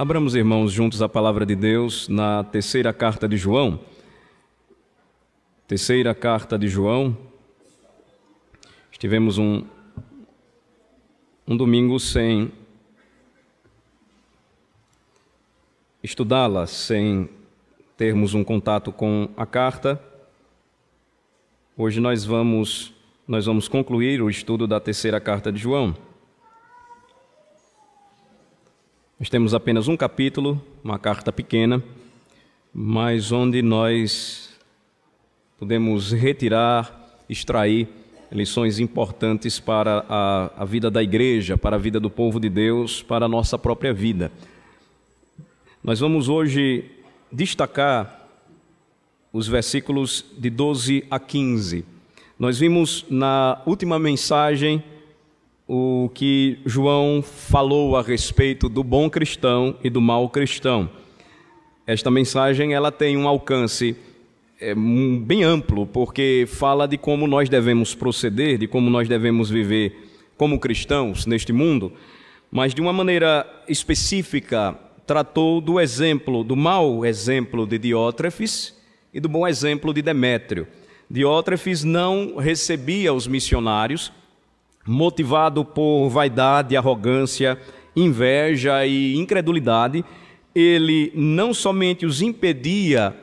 Abramos, irmãos, juntos a palavra de Deus na terceira carta de João. Terceira carta de João. Estivemos um domingo sem estudá-la, sem termos um contato com a carta. Hoje nós vamos concluir o estudo da terceira carta de João. Nós temos apenas um capítulo, uma carta pequena, mas onde nós podemos extrair lições importantes para a vida da igreja, para a vida do povo de Deus, para a nossa própria vida. Nós vamos hoje destacar os versículos de 12 a 15. Nós vimos na última mensagem o que João falou a respeito do bom cristão e do mau cristão. Esta mensagem ela tem um alcance bem amplo, porque fala de como nós devemos proceder, de como nós devemos viver como cristãos neste mundo, mas de uma maneira específica tratou do exemplo, do mau exemplo de Diótrefes e do bom exemplo de Demétrio. Diótrefes não recebia os missionários, motivado por vaidade, arrogância, inveja e incredulidade. Ele não somente os impedia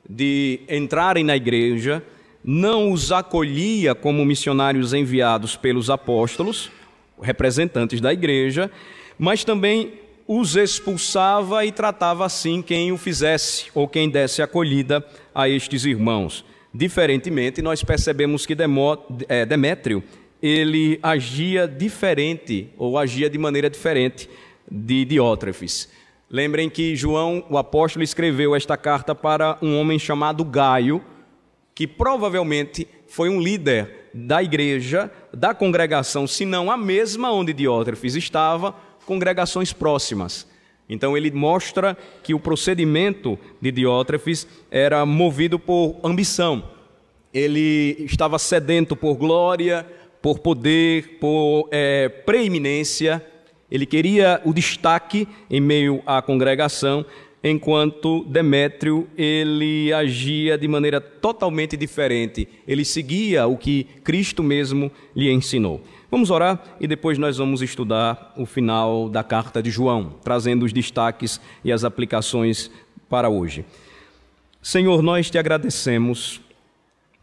de entrarem na igreja, não os acolhia como missionários enviados pelos apóstolos, representantes da igreja, mas também os expulsava e tratava assim quem o fizesse ou quem desse acolhida a estes irmãos. Diferentemente, nós percebemos que Demétrio ele agia diferente, ou agia de maneira diferente de Diótrefes. Lembrem que João, o apóstolo, escreveu esta carta para um homem chamado Gaio, que provavelmente foi um líder da igreja, da congregação, se não a mesma onde Diótrefes estava, congregações próximas. Então ele mostra que o procedimento de Diótrefes era movido por ambição. Ele estava sedento por glória, por poder, por preeminência. Ele queria o destaque em meio à congregação, enquanto Demétrio ele agia de maneira totalmente diferente. Ele seguia o que Cristo mesmo lhe ensinou. Vamos orar e depois nós vamos estudar o final da carta de João, trazendo os destaques e as aplicações para hoje. Senhor, nós te agradecemos.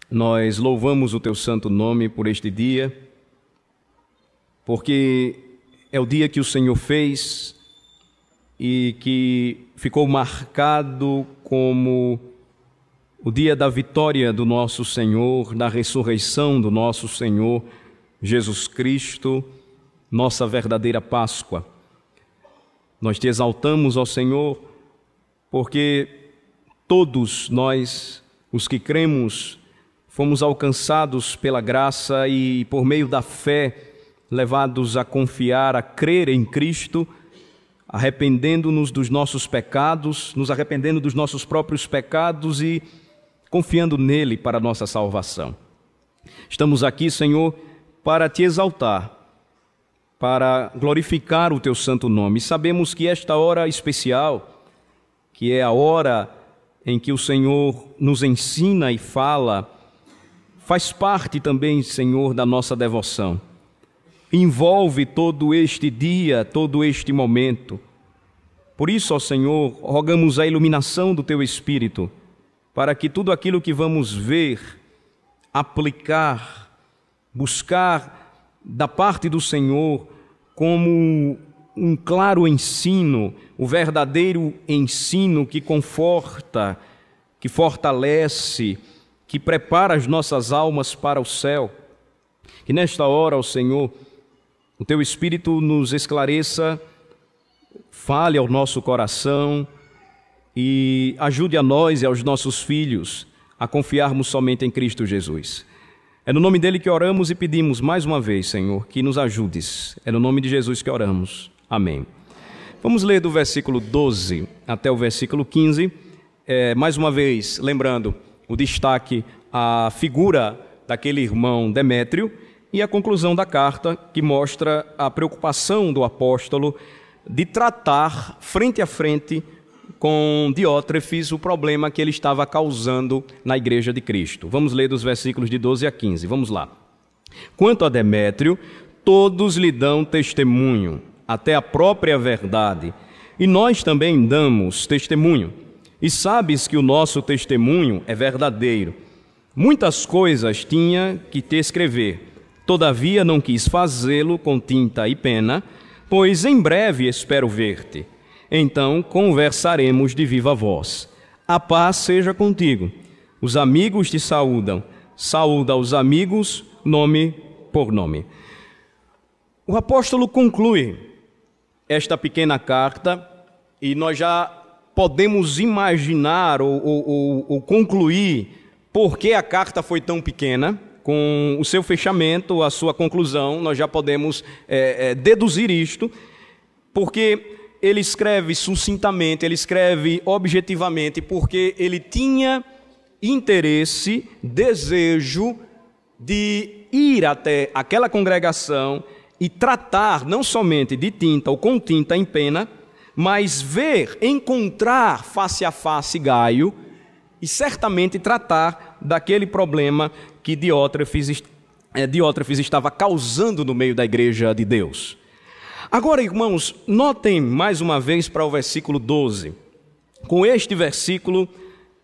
Nós louvamos o teu santo nome por este dia, porque é o dia que o Senhor fez e que ficou marcado como o dia da vitória do nosso Senhor, da ressurreição do nosso Senhor Jesus Cristo, nossa verdadeira Páscoa. Nós te exaltamos, ó Senhor, porque todos nós, os que cremos, fomos alcançados pela graça e, por meio da fé, levados a confiar, a crer em Cristo, arrependendo-nos dos nossos pecados, nos arrependendo dos nossos próprios pecados e confiando nele para a nossa salvação. Estamos aqui, Senhor, para te exaltar, para glorificar o teu santo nome. Sabemos que esta hora especial, que é a hora em que o Senhor nos ensina e fala, faz parte também, Senhor, da nossa devoção. Envolve todo este dia, todo este momento. Por isso, ó Senhor, rogamos a iluminação do Teu Espírito, para que tudo aquilo que vamos ver, aplicar, buscar da parte do Senhor como um claro ensino, o verdadeiro ensino que conforta, que fortalece, que prepara as nossas almas para o céu. Que nesta hora, ó Senhor, o Teu Espírito nos esclareça, fale ao nosso coração e ajude a nós e aos nossos filhos a confiarmos somente em Cristo Jesus. É no nome dele que oramos e pedimos mais uma vez, Senhor, que nos ajudes. É no nome de Jesus que oramos. Amém. Vamos ler do versículo 12 até o versículo 15. Mais uma vez, lembrando o destaque, a figura daquele irmão Demétrio, e a conclusão da carta, que mostra a preocupação do apóstolo de tratar frente a frente com Diótrefes o problema que ele estava causando na igreja de Cristo. Vamos ler dos versículos de 12 a 15, vamos lá. Quanto a Demétrio, todos lhe dão testemunho, até a própria verdade, e nós também damos testemunho. E sabes que o nosso testemunho é verdadeiro. Muitas coisas tinha que te escrever, todavia não quis fazê-lo com tinta e pena, pois em breve espero ver-te. Então conversaremos de viva voz. A paz seja contigo. Os amigos te saúdam. Saúda os amigos, nome por nome. O apóstolo conclui esta pequena carta e nós já podemos imaginar ou concluir por que a carta foi tão pequena. Com o seu fechamento, a sua conclusão, nós já podemos deduzir isto, porque ele escreve sucintamente, ele escreve objetivamente, porque ele tinha interesse, desejo de ir até aquela congregação e tratar não somente de tinta ou com tinta em pena, mas encontrar face a face Gaio e certamente tratar daquele problema que Diótrefes estava causando no meio da igreja de Deus. Agora, irmãos, notem mais uma vez para o versículo 12. Com este versículo,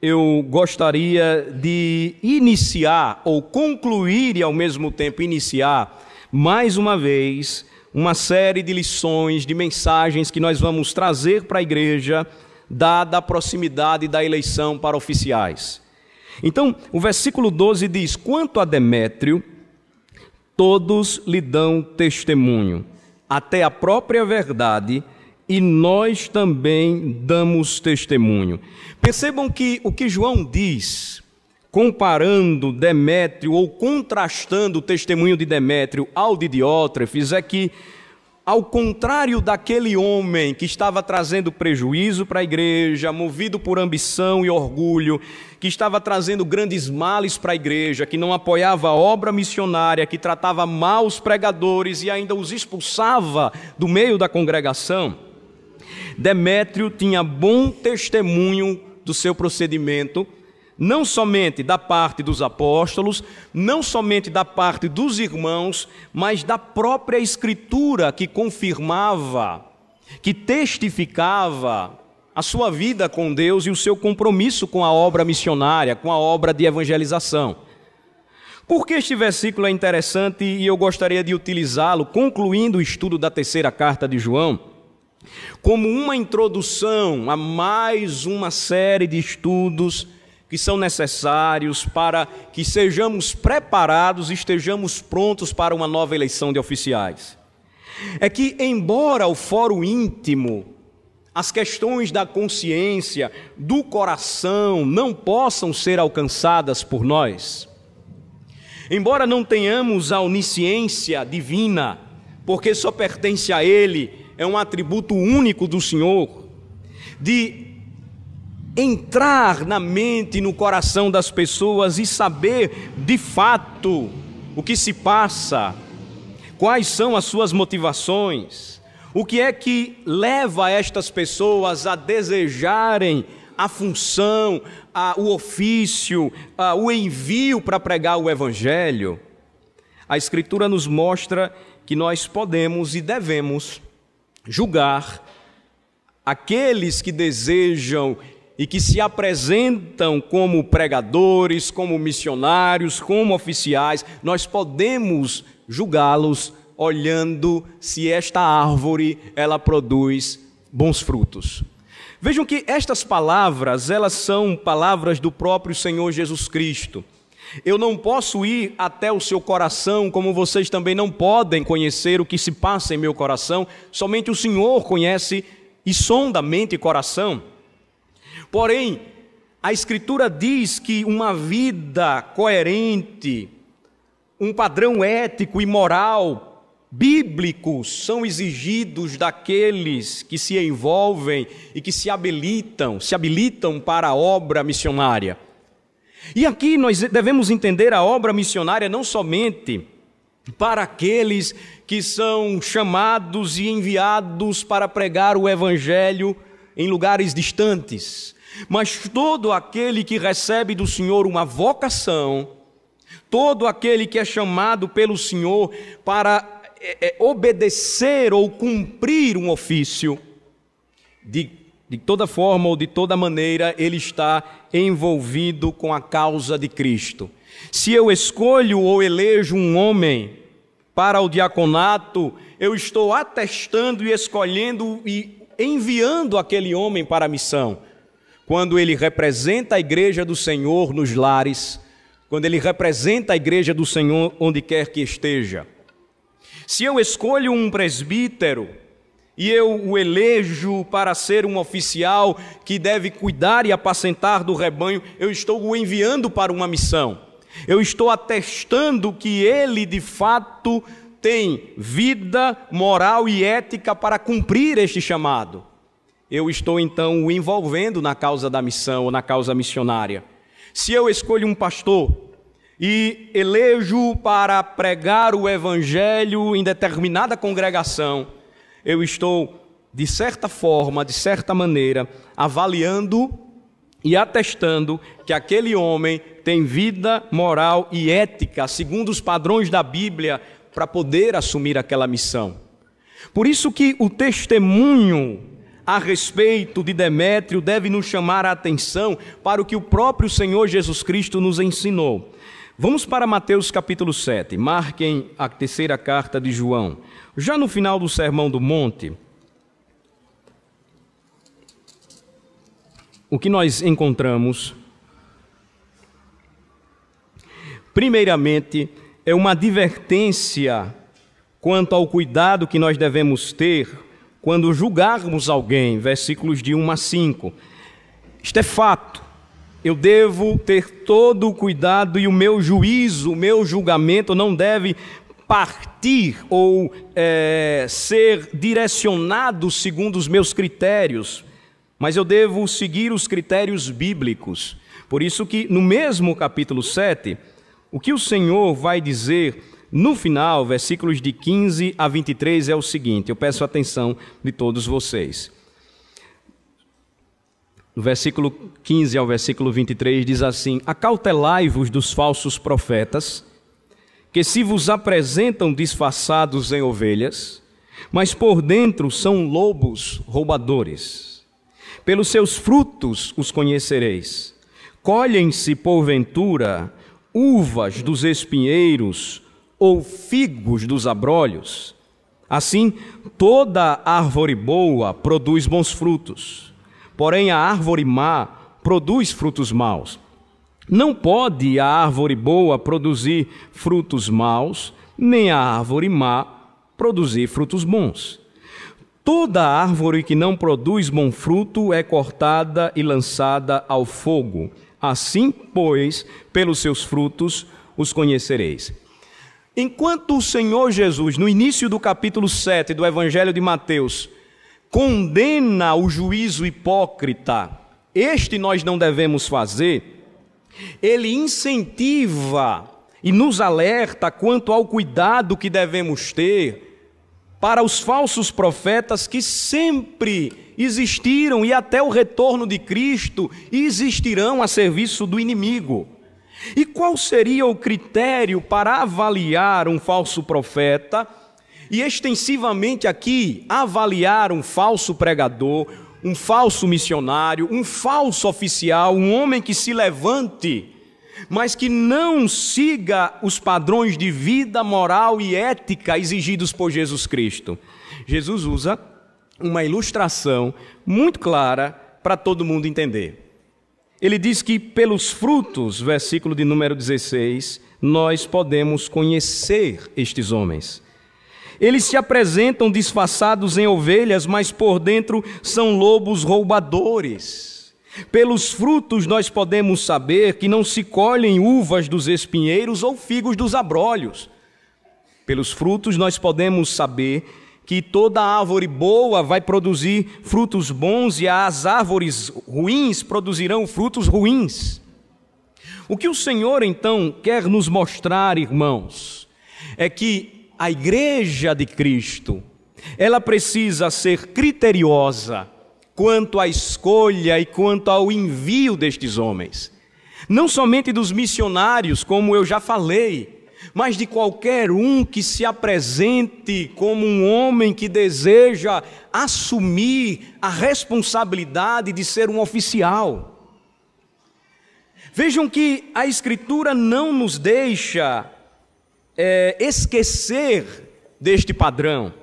eu gostaria de iniciar, ou concluir e ao mesmo tempo iniciar, mais uma vez, uma série de lições, de mensagens que nós vamos trazer para a igreja, dada a proximidade da eleição para oficiais. Então, o versículo 12 diz: quanto a Demétrio, todos lhe dão testemunho, até a própria verdade, e nós também damos testemunho. Percebam que o que João diz, comparando Demétrio ou contrastando o testemunho de Demétrio ao de Diótrefes, é que, ao contrário daquele homem que estava trazendo prejuízo para a igreja, movido por ambição e orgulho, que estava trazendo grandes males para a igreja, que não apoiava a obra missionária, que tratava mal os pregadores e ainda os expulsava do meio da congregação, Demétrio tinha bom testemunho do seu procedimento, não somente da parte dos apóstolos, não somente da parte dos irmãos, mas da própria Escritura que confirmava, que testificava a sua vida com Deus e o seu compromisso com a obra missionária, com a obra de evangelização. Por que este versículo é interessante e eu gostaria de utilizá-lo, concluindo o estudo da terceira carta de João, como uma introdução a mais uma série de estudos que são necessários para que sejamos preparados e estejamos prontos para uma nova eleição de oficiais. É que, embora o fórum íntimo, as questões da consciência, do coração, não possam ser alcançadas por nós, embora não tenhamos a onisciência divina, porque só pertence a Ele, é um atributo único do Senhor, de entrar na mente e no coração das pessoas e saber de fato o que se passa, quais são as suas motivações, o que é que leva estas pessoas a desejarem a função, o ofício, o envio para pregar o Evangelho. A Escritura nos mostra que nós podemos e devemos julgar aqueles que desejam e que se apresentam como pregadores, como missionários, como oficiais. Nós podemos julgá-los olhando se esta árvore ela produz bons frutos. Vejam que estas palavras, elas são palavras do próprio Senhor Jesus Cristo. Eu não posso ir até o seu coração, como vocês também não podem conhecer o que se passa em meu coração. Somente o Senhor conhece e sonda mente e coração. Porém, a Escritura diz que uma vida coerente, um padrão ético e moral, bíblicos, são exigidos daqueles que se envolvem e que se habilitam para a obra missionária. E aqui nós devemos entender a obra missionária não somente para aqueles que são chamados e enviados para pregar o Evangelho em lugares distantes, mas todo aquele que recebe do Senhor uma vocação, todo aquele que é chamado pelo Senhor para obedecer ou cumprir um ofício, de toda forma ou de toda maneira, ele está envolvido com a causa de Cristo. Se eu escolho ou elejo um homem para o diaconato, eu estou atestando e escolhendo e enviando aquele homem para a missão. Quando ele representa a igreja do Senhor nos lares, quando ele representa a igreja do Senhor onde quer que esteja. Se eu escolho um presbítero e eu o elejo para ser um oficial que deve cuidar e apacentar do rebanho, eu estou o enviando para uma missão. Eu estou atestando que ele de fato tem vida, moral e ética para cumprir este chamado. Eu estou então o envolvendo na causa da missão ou na causa missionária. Se eu escolho um pastor e elejo para pregar o Evangelho em determinada congregação, eu estou, de certa forma, de certa maneira, avaliando e atestando que aquele homem tem vida, moral e ética, segundo os padrões da Bíblia, para poder assumir aquela missão. Por isso que o testemunho a respeito de Demétrio deve nos chamar a atenção para o que o próprio Senhor Jesus Cristo nos ensinou. Vamos para Mateus capítulo 7, marquem a terceira carta de João. Já no final do Sermão do Monte, o que nós encontramos, primeiramente, é uma advertência quanto ao cuidado que nós devemos ter quando julgarmos alguém, versículos de 1 a 5. Isto é fato. Eu devo ter todo o cuidado e o meu juízo, o meu julgamento não deve partir ou ser direcionado segundo os meus critérios, mas eu devo seguir os critérios bíblicos. Por isso que no mesmo capítulo 7, o que o Senhor vai dizer no final, versículos de 15 a 23, é o seguinte, eu peço a atenção de todos vocês. No versículo 15 ao versículo 23 diz assim: acautelai-vos dos falsos profetas, que se vos apresentam disfarçados em ovelhas, mas por dentro são lobos roubadores. Pelos seus frutos os conhecereis. Colhem-se, porventura, uvas dos espinheiros ou figos dos abrolhos? Assim, toda árvore boa produz bons frutos, porém a árvore má produz frutos maus. Não pode a árvore boa produzir frutos maus, nem a árvore má produzir frutos bons. Toda árvore que não produz bom fruto é cortada e lançada ao fogo. Assim, pois, pelos seus frutos os conhecereis. Enquanto o Senhor Jesus, no início do capítulo 7 do Evangelho de Mateus, condena o juízo hipócrita, este nós não devemos fazer, ele incentiva e nos alerta quanto ao cuidado que devemos ter para os falsos profetas que sempre existiram e até o retorno de Cristo existirão a serviço do inimigo. E qual seria o critério para avaliar um falso profeta e extensivamente aqui avaliar um falso pregador, um falso missionário, um falso oficial, um homem que se levante, mas que não siga os padrões de vida, moral e ética exigidos por Jesus Cristo? Jesus usa uma ilustração muito clara para todo mundo entender. Ele diz que pelos frutos, versículo de número 16, nós podemos conhecer estes homens. Eles se apresentam disfarçados em ovelhas, mas por dentro são lobos roubadores. Pelos frutos nós podemos saber que não se colhem uvas dos espinheiros ou figos dos abrolhos. Pelos frutos nós podemos saber que toda árvore boa vai produzir frutos bons e as árvores ruins produzirão frutos ruins. O que o Senhor então quer nos mostrar, irmãos, é que a igreja de Cristo, ela precisa ser criteriosa quanto à escolha e quanto ao envio destes homens. Não somente dos missionários, como eu já falei, mas de qualquer um que se apresente como um homem que deseja assumir a responsabilidade de ser um oficial. Vejam que a Escritura não nos deixa esquecer deste padrão.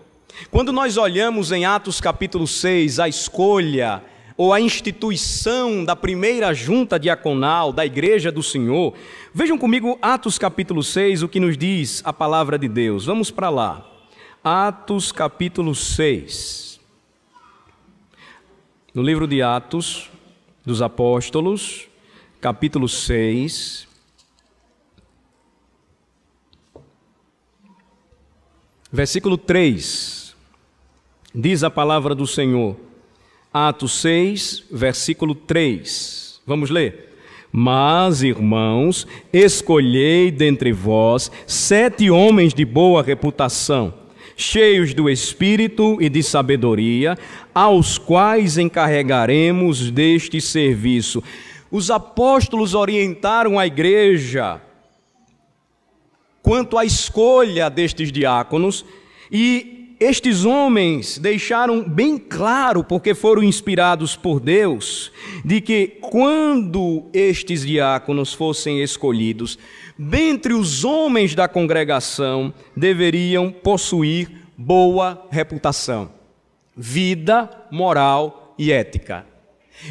Quando nós olhamos em Atos capítulo 6 a escolha ou a instituição da primeira junta diaconal da Igreja do Senhor, vejam comigo Atos capítulo 6, o que nos diz a palavra de Deus. Vamos para lá. Atos capítulo 6. No livro de Atos dos Apóstolos, capítulo 6. Versículo 3. Diz a palavra do Senhor. Atos 6, versículo 3. Vamos ler. Mas, irmãos, escolhei dentre vós 7 homens de boa reputação, cheios do Espírito e de sabedoria, aos quais encarregaremos deste serviço. Os apóstolos orientaram a igreja quanto à escolha destes diáconos, e estes homens deixaram bem claro, porque foram inspirados por Deus, de que quando estes diáconos fossem escolhidos, dentre os homens da congregação, deveriam possuir boa reputação, vida, moral e ética.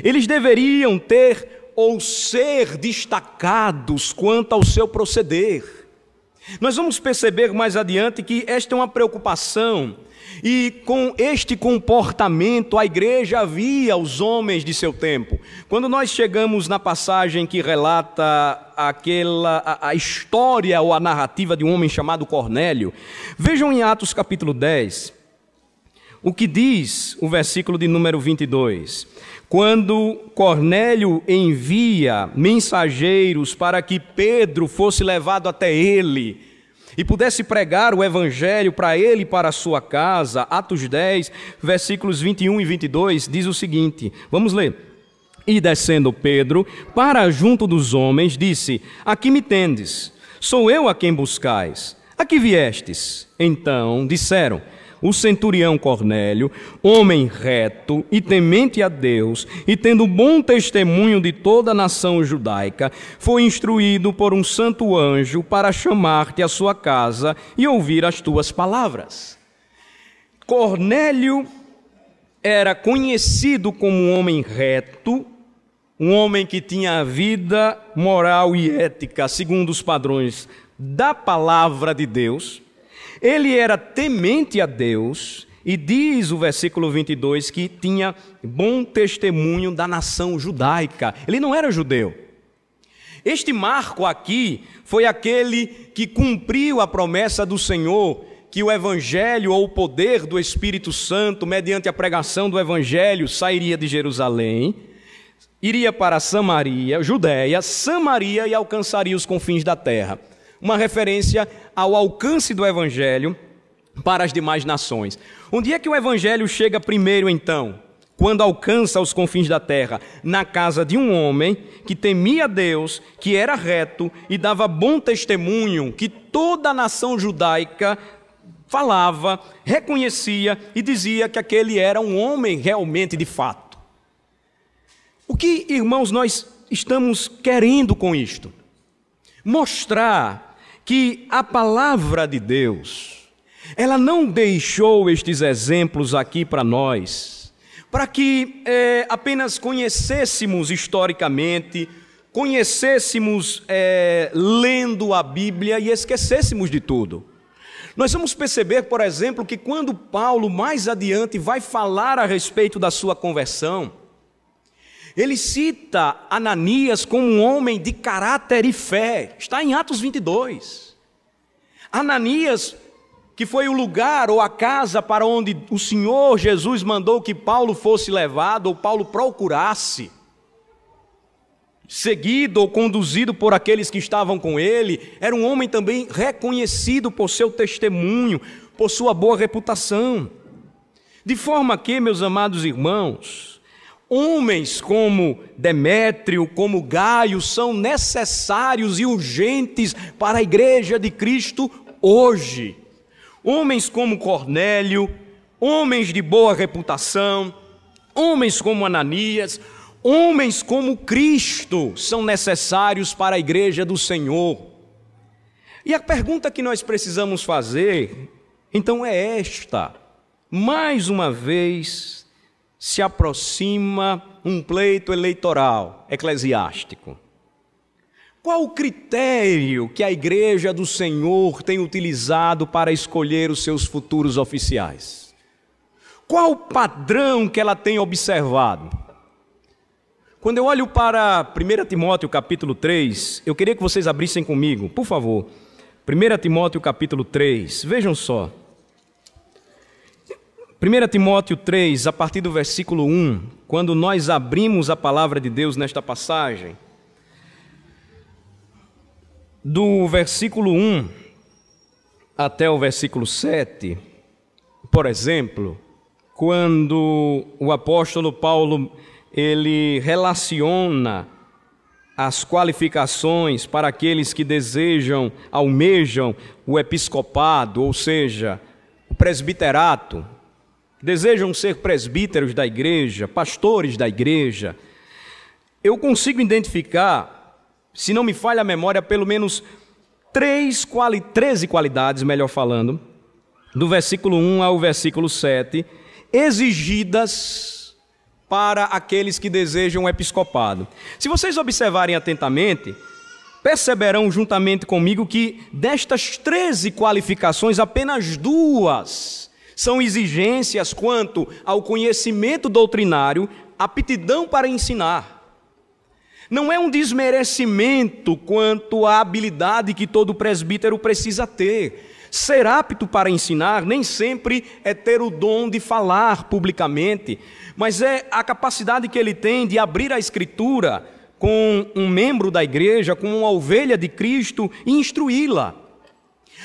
Eles deveriam ter ou ser destacados quanto ao seu proceder. Nós vamos perceber mais adiante que esta é uma preocupação, e com este comportamento a igreja via os homens de seu tempo. Quando nós chegamos na passagem que relata a história ou a narrativa de um homem chamado Cornélio, vejam em Atos capítulo 10, o que diz o versículo de número 22. Quando Cornélio envia mensageiros para que Pedro fosse levado até ele e pudesse pregar o evangelho para ele e para a sua casa, Atos 10, versículos 21 e 22, diz o seguinte, vamos ler. E descendo Pedro, para junto dos homens, disse, aqui me tendes, sou eu a quem buscais, a que viestes? Então disseram, o centurião Cornélio, homem reto e temente a Deus, e tendo bom testemunho de toda a nação judaica, foi instruído por um santo anjo para chamar-te à sua casa e ouvir as tuas palavras. Cornélio era conhecido como um homem reto, um homem que tinha vida moral e ética segundo os padrões da palavra de Deus. Ele era temente a Deus e diz o versículo 22 que tinha bom testemunho da nação judaica. Ele não era judeu. Este Marco aqui foi aquele que cumpriu a promessa do Senhor, que o evangelho ou o poder do Espírito Santo, mediante a pregação do evangelho, sairia de Jerusalém, iria para Samaria, Judéia, Samaria e alcançaria os confins da terra. Uma referência ao alcance do evangelho para as demais nações. Onde é que o evangelho chega primeiro, então? Quando alcança os confins da terra? Na casa de um homem que temia Deus, que era reto e dava bom testemunho, que toda a nação judaica falava, reconhecia e dizia que aquele era um homem realmente de fato. O que, irmãos, nós estamos querendo com isto? Mostrar que a palavra de Deus, ela não deixou estes exemplos aqui para nós, para que apenas conhecêssemos historicamente, conhecêssemos lendo a Bíblia e esquecêssemos de tudo. Nós vamos perceber, por exemplo, que quando Paulo mais adiante vai falar a respeito da sua conversão, ele cita Ananias como um homem de caráter e fé. Está em Atos 22. Ananias, que foi o lugar ou a casa para onde o Senhor Jesus mandou que Paulo fosse levado, ou Paulo procurasse. seguido ou conduzido por aqueles que estavam com ele, era um homem também reconhecido por seu testemunho, por sua boa reputação. De forma que, meus amados irmãos, homens como Demétrio, como Gaio, são necessários e urgentes para a igreja de Cristo hoje. Homens como Cornélio, homens de boa reputação, homens como Ananias, homens como Cristo são necessários para a igreja do Senhor. E a pergunta que nós precisamos fazer, então, é esta. Mais uma vez se aproxima um pleito eleitoral eclesiástico. Qual o critério que a igreja do Senhor tem utilizado para escolher os seus futuros oficiais? Qual o padrão que ela tem observado? Quando eu olho para 1 Timóteo capítulo 3, eu queria que vocês abrissem comigo, por favor. 1 Timóteo capítulo 3, vejam só. 1 Timóteo 3, a partir do versículo 1, quando nós abrimos a palavra de Deus nesta passagem, do versículo 1 até o versículo 7, por exemplo, quando o apóstolo Paulo ele relaciona as qualificações para aqueles que almejam o episcopado, ou seja, o presbiterato, desejam ser presbíteros da igreja, pastores da igreja. Eu consigo identificar, se não me falha a memória, pelo menos 13 qualidades, melhor falando, do versículo 1 ao versículo 7, exigidas para aqueles que desejam o episcopado. Se vocês observarem atentamente, perceberão juntamente comigo que destas 13 qualificações, apenas 2 são exigências quanto ao conhecimento doutrinário, aptidão para ensinar. Não é um desmerecimento quanto à habilidade que todo presbítero precisa ter. Ser apto para ensinar nem sempre é ter o dom de falar publicamente, mas é a capacidade que ele tem de abrir a Escritura com um membro da igreja, com uma ovelha de Cristo e instruí-la.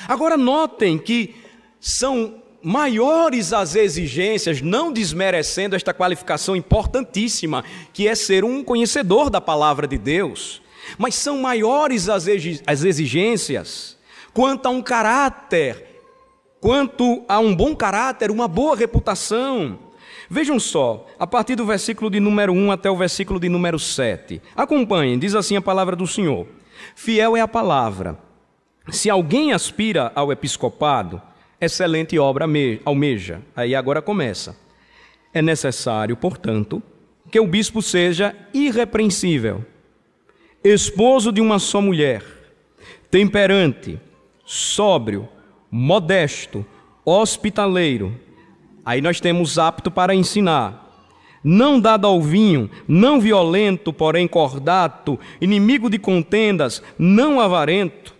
Agora notem que são maiores as exigências, não desmerecendo esta qualificação importantíssima, que é ser um conhecedor da palavra de Deus, mas são maiores as exigências quanto a um caráter, quanto a um bom caráter, uma boa reputação. Vejam só, a partir do versículo de número 1 até o versículo de número 7. Acompanhem, diz assim a palavra do Senhor. Fiel é a palavra. Se alguém aspira ao episcopado, excelente obra almeja. Aí agora começa. É necessário, portanto, que o bispo seja irrepreensível, esposo de uma só mulher, temperante, sóbrio, modesto, hospitaleiro. Aí nós temos apto para ensinar, não dado ao vinho, não violento, porém cordato, inimigo de contendas, não avarento,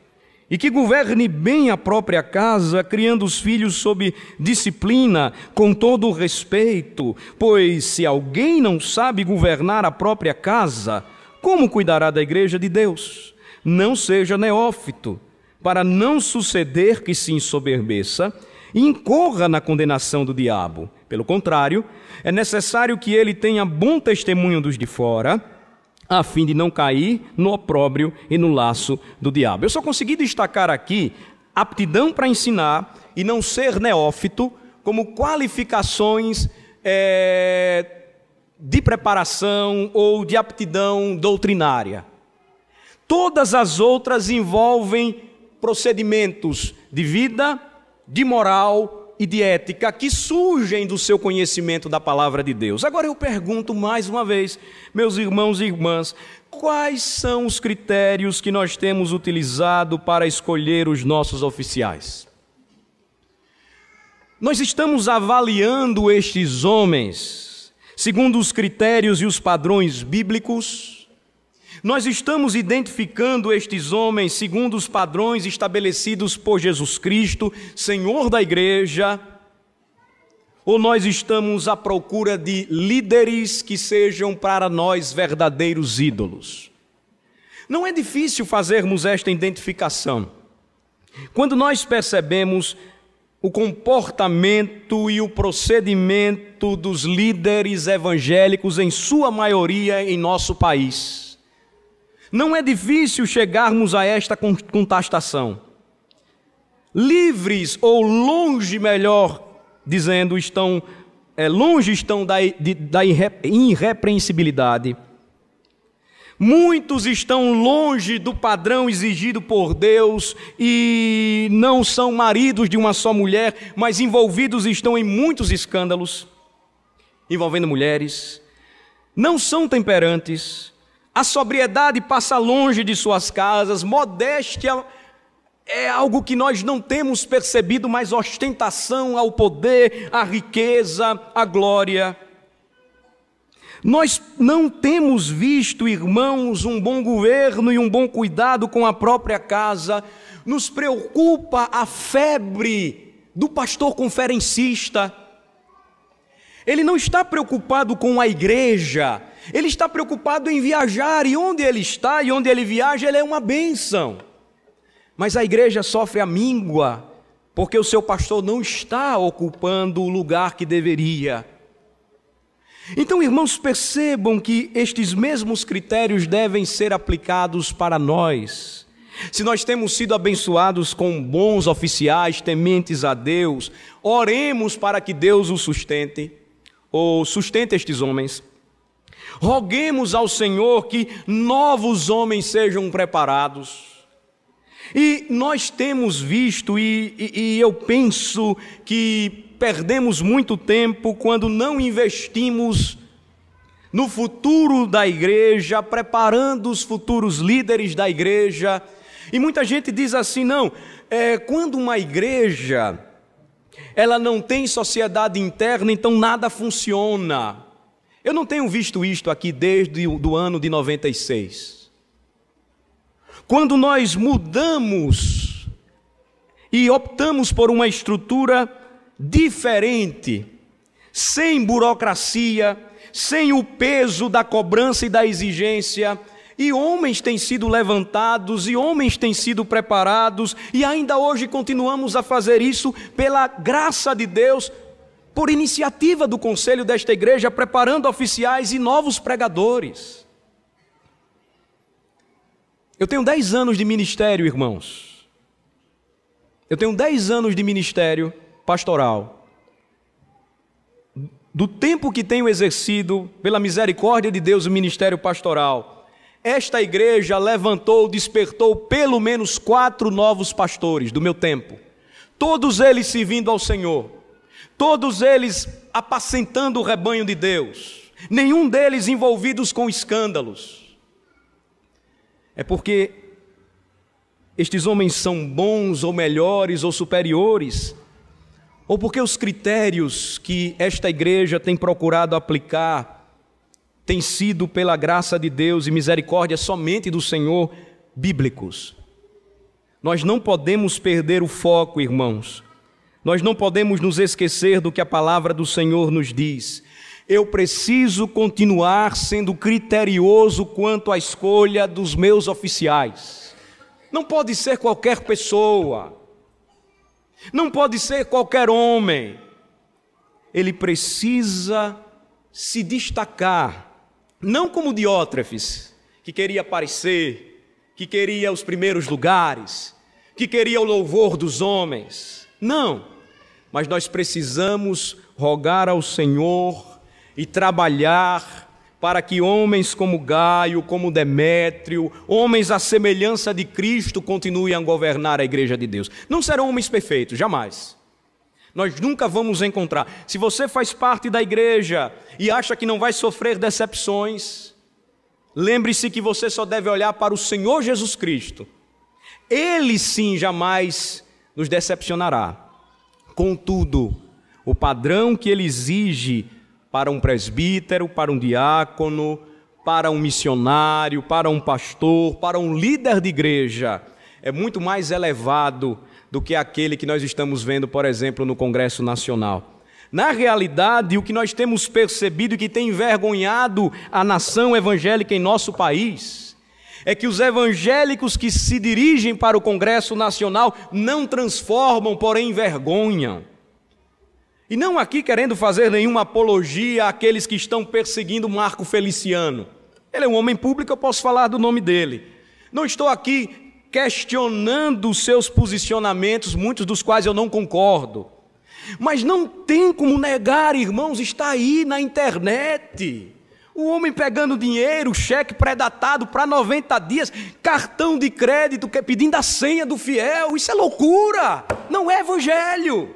e que governe bem a própria casa, criando os filhos sob disciplina, com todo o respeito, pois se alguém não sabe governar a própria casa, como cuidará da igreja de Deus? Não seja neófito, para não suceder que se ensoberbeça e incorra na condenação do diabo. Pelo contrário, é necessário que ele tenha bom testemunho dos de fora, a fim de não cair no opróbrio e no laço do diabo. Eu só consegui destacar aqui aptidão para ensinar e não ser neófito como qualificações de preparação ou de aptidão doutrinária. Todas as outras envolvem procedimentos de vida, de moral e de ética que surgem do seu conhecimento da palavra de Deus. Agora eu pergunto mais uma vez, meus irmãos e irmãs, quais são os critérios que nós temos utilizado para escolher os nossos oficiais? Nós estamos avaliando estes homens segundo os critérios e os padrões bíblicos? Nós estamos identificando estes homens segundo os padrões estabelecidos por Jesus Cristo, Senhor da igreja? Ou nós estamos à procura de líderes que sejam para nós verdadeiros ídolos? Não é difícil fazermos esta identificação. Quando nós percebemos o comportamento e o procedimento dos líderes evangélicos, em sua maioria em nosso país, não é difícil chegarmos a esta constatação. Livres ou longe, melhor dizendo, longe estão da irrepreensibilidade. Muitos estão longe do padrão exigido por Deus e não são maridos de uma só mulher, mas envolvidos estão em muitos escândalos envolvendo mulheres. Não são temperantes. A sobriedade passa longe de suas casas. Modéstia é algo que nós não temos percebido, mas ostentação ao poder, à riqueza, à glória. Nós não temos visto, irmãos, um bom governo e um bom cuidado com a própria casa. Nos preocupa a febre do pastor conferencista. Ele não está preocupado com a igreja, ele está preocupado em viajar, e onde ele está e onde ele viaja, ele é uma bênção. Mas a igreja sofre a míngua, porque o seu pastor não está ocupando o lugar que deveria. Então, irmãos, percebam que estes mesmos critérios devem ser aplicados para nós. Se nós temos sido abençoados com bons oficiais, tementes a Deus, oremos para que Deus os sustente, ou sustente estes homens. Roguemos ao Senhor que novos homens sejam preparados. E nós temos visto, e eu penso que perdemos muito tempo quando não investimos no futuro da igreja, preparando os futuros líderes da igreja. E muita gente diz assim, quando uma igreja ela não tem sociedade interna, então nada funciona. Eu não tenho visto isto aqui desde o ano de 96. Quando nós mudamos e optamos por uma estrutura diferente, sem burocracia, sem o peso da cobrança e da exigência, e homens têm sido levantados, e homens têm sido preparados, e ainda hoje continuamos a fazer isso pela graça de Deus, por iniciativa do conselho desta igreja, preparando oficiais e novos pregadores. Eu tenho 10 anos de ministério, irmãos. Eu tenho 10 anos de ministério pastoral. Do tempo que tenho exercido, pela misericórdia de Deus, o ministério pastoral, esta igreja levantou, despertou pelo menos 4 novos pastores do meu tempo. Todos eles servindo ao Senhor. Todos eles apacentando o rebanho de Deus. Nenhum deles envolvidos com escândalos. É porque estes homens são bons ou melhores ou superiores, ou porque os critérios que esta igreja tem procurado aplicar têm sido, pela graça de Deus e misericórdia somente do Senhor, bíblicos. Nós não podemos perder o foco, irmãos. Nós não podemos nos esquecer do que a palavra do Senhor nos diz. Eu preciso continuar sendo criterioso quanto à escolha dos meus oficiais. Não pode ser qualquer pessoa. Não pode ser qualquer homem. Ele precisa se destacar, não como Diótrefes, que queria aparecer, que queria os primeiros lugares, que queria o louvor dos homens. Não, mas nós precisamos rogar ao Senhor e trabalhar para que homens como Gaio, como Demétrio, homens à semelhança de Cristo, continuem a governar a igreja de Deus. Não serão homens perfeitos, jamais. Nós nunca vamos encontrar. Se você faz parte da igreja e acha que não vai sofrer decepções, lembre-se que você só deve olhar para o Senhor Jesus Cristo. Ele sim jamais nos decepcionará. Contudo, o padrão que ele exige para um presbítero, para um diácono, para um missionário, para um pastor, para um líder de igreja, é muito mais elevado do que aquele que nós estamos vendo, por exemplo, no Congresso Nacional. Na realidade, o que nós temos percebido e que tem envergonhado a nação evangélica em nosso país é que os evangélicos que se dirigem para o Congresso Nacional não transformam, porém envergonham. E não aqui querendo fazer nenhuma apologia àqueles que estão perseguindo Marco Feliciano. Ele é um homem público, eu posso falar do nome dele. Não estou aqui questionando os seus posicionamentos, muitos dos quais eu não concordo. Mas não tem como negar, irmãos, está aí na internet. O homem pegando dinheiro, cheque pré-datado para 90 dias, cartão de crédito, pedindo a senha do fiel. Isso é loucura, não é evangelho.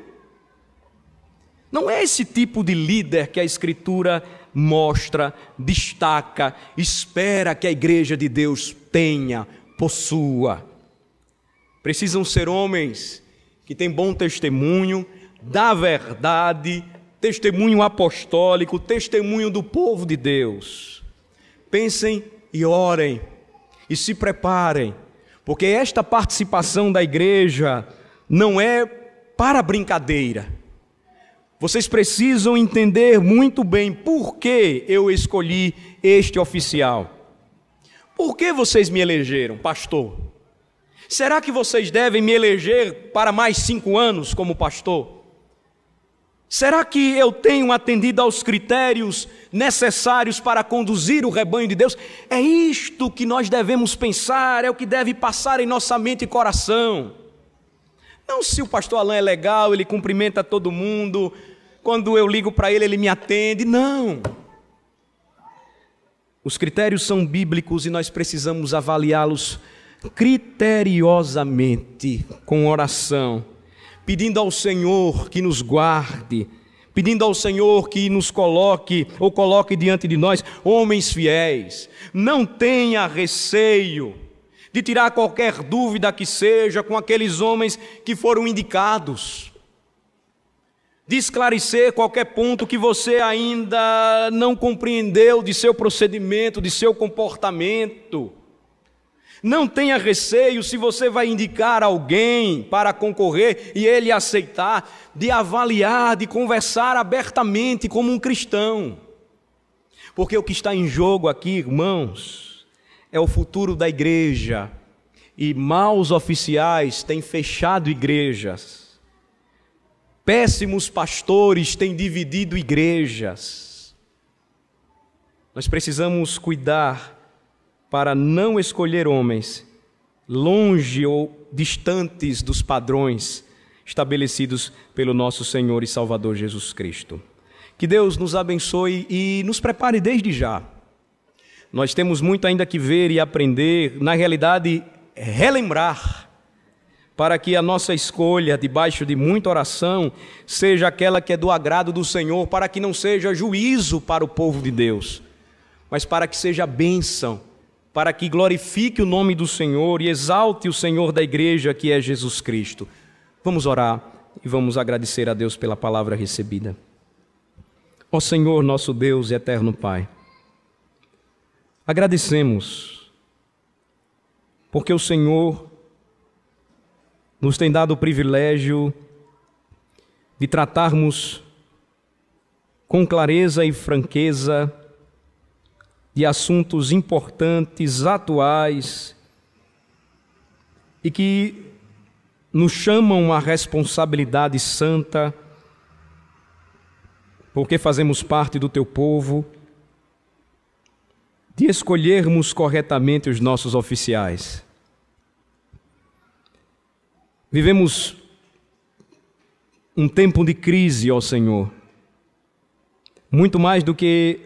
Não é esse tipo de líder que a Escritura mostra, destaca, espera que a igreja de Deus tenha, possua. Precisam ser homens que têm bom testemunho da verdade, testemunho apostólico, testemunho do povo de Deus. Pensem e orem e se preparem, porque esta participação da igreja não é para brincadeira. Vocês precisam entender muito bem por que eu escolhi este oficial. Por que vocês me elegeram, pastor? Será que vocês devem me eleger para mais 5 anos como pastor? Será que eu tenho atendido aos critérios necessários para conduzir o rebanho de Deus? É isto que nós devemos pensar, é o que deve passar em nossa mente e coração. Não se o pastor Alain é legal, ele cumprimenta todo mundo, quando eu ligo para ele, ele me atende. Não. Os critérios são bíblicos e nós precisamos avaliá-los criteriosamente, com oração, pedindo ao Senhor que nos guarde, pedindo ao Senhor que nos coloque diante de nós homens fiéis. Não tenha receio de tirar qualquer dúvida que seja com aqueles homens que foram indicados, de esclarecer qualquer ponto que você ainda não compreendeu de seu procedimento, de seu comportamento. Não tenha receio se você vai indicar alguém para concorrer e ele aceitar, de avaliar, de conversar abertamente como um cristão. Porque o que está em jogo aqui, irmãos, é o futuro da igreja. E maus oficiais têm fechado igrejas. Péssimos pastores têm dividido igrejas. Nós precisamos cuidar para não escolher homens longe ou distantes dos padrões estabelecidos pelo nosso Senhor e Salvador Jesus Cristo. Que Deus nos abençoe e nos prepare desde já. Nós temos muito ainda que ver e aprender, na realidade, relembrar, para que a nossa escolha, debaixo de muita oração, seja aquela que é do agrado do Senhor, para que não seja juízo para o povo de Deus, mas para que seja bênção, para que glorifique o nome do Senhor e exalte o Senhor da igreja, que é Jesus Cristo. Vamos orar e vamos agradecer a Deus pela palavra recebida. Ó Senhor, nosso Deus e eterno Pai, agradecemos, porque o Senhor nos tem dado o privilégio de tratarmos com clareza e franqueza de assuntos importantes, atuais, e que nos chamam à responsabilidade santa, porque fazemos parte do Teu povo, de escolhermos corretamente os nossos oficiais. Vivemos um tempo de crise, ó Senhor, muito mais do que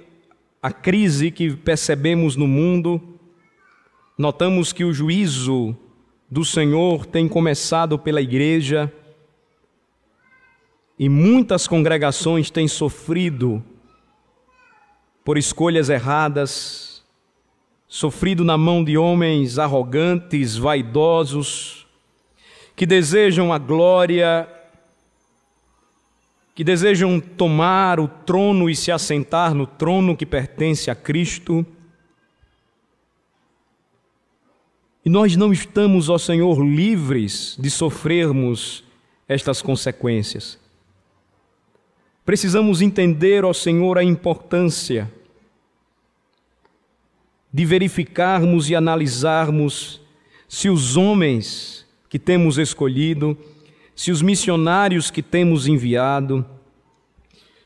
a crise que percebemos no mundo. Notamos que o juízo do Senhor tem começado pela igreja e muitas congregações têm sofrido por escolhas erradas, sofrido na mão de homens arrogantes, vaidosos, que desejam a glória, que desejam tomar o trono e se assentar no trono que pertence a Cristo. E nós não estamos, ó Senhor, livres de sofrermos estas consequências. Precisamos entender, ó Senhor, a importância de verificarmos e analisarmos se os homens que temos escolhido, se os missionários que temos enviado,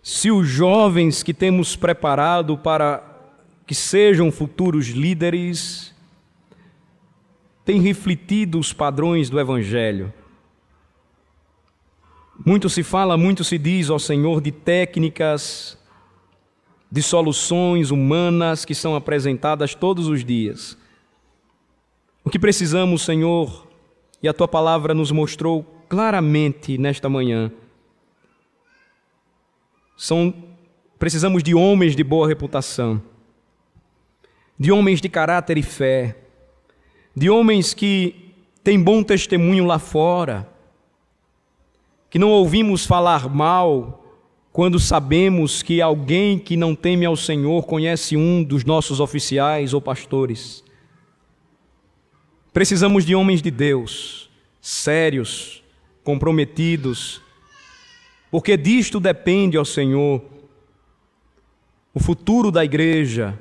se os jovens que temos preparado para que sejam futuros líderes, têm refletido os padrões do Evangelho. Muito se fala, muito se diz, ó Senhor, de técnicas, de soluções humanas que são apresentadas todos os dias. O que precisamos, Senhor, e a Tua palavra nos mostrou claramente nesta manhã, precisamos de homens de boa reputação, de homens de caráter e fé, de homens que têm bom testemunho lá fora, que não ouvimos falar mal quando sabemos que alguém que não teme ao Senhor conhece um dos nossos oficiais ou pastores. Precisamos de homens de Deus, sérios, comprometidos, porque disto depende, ó Senhor, o futuro da igreja,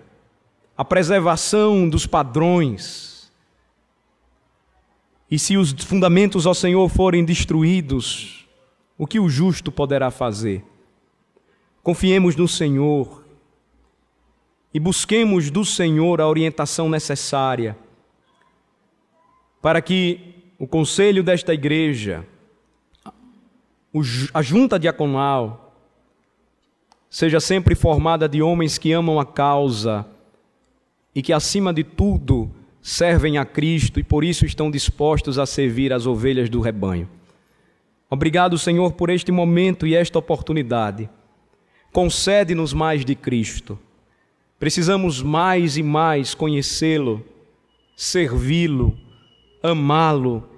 a preservação dos padrões. E se os fundamentos, ó Senhor, forem destruídos, o que o justo poderá fazer? Confiemos no Senhor e busquemos do Senhor a orientação necessária para que o conselho desta igreja, a junta diaconal, seja sempre formada de homens que amam a causa e que, acima de tudo, servem a Cristo e por isso estão dispostos a servir as ovelhas do rebanho. Obrigado, Senhor, por este momento e esta oportunidade. Concede-nos mais de Cristo. Precisamos mais e mais conhecê-lo, servi-lo, amá-lo,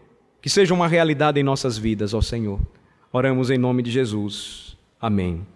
que seja uma realidade em nossas vidas, ó Senhor. Oramos em nome de Jesus. Amém.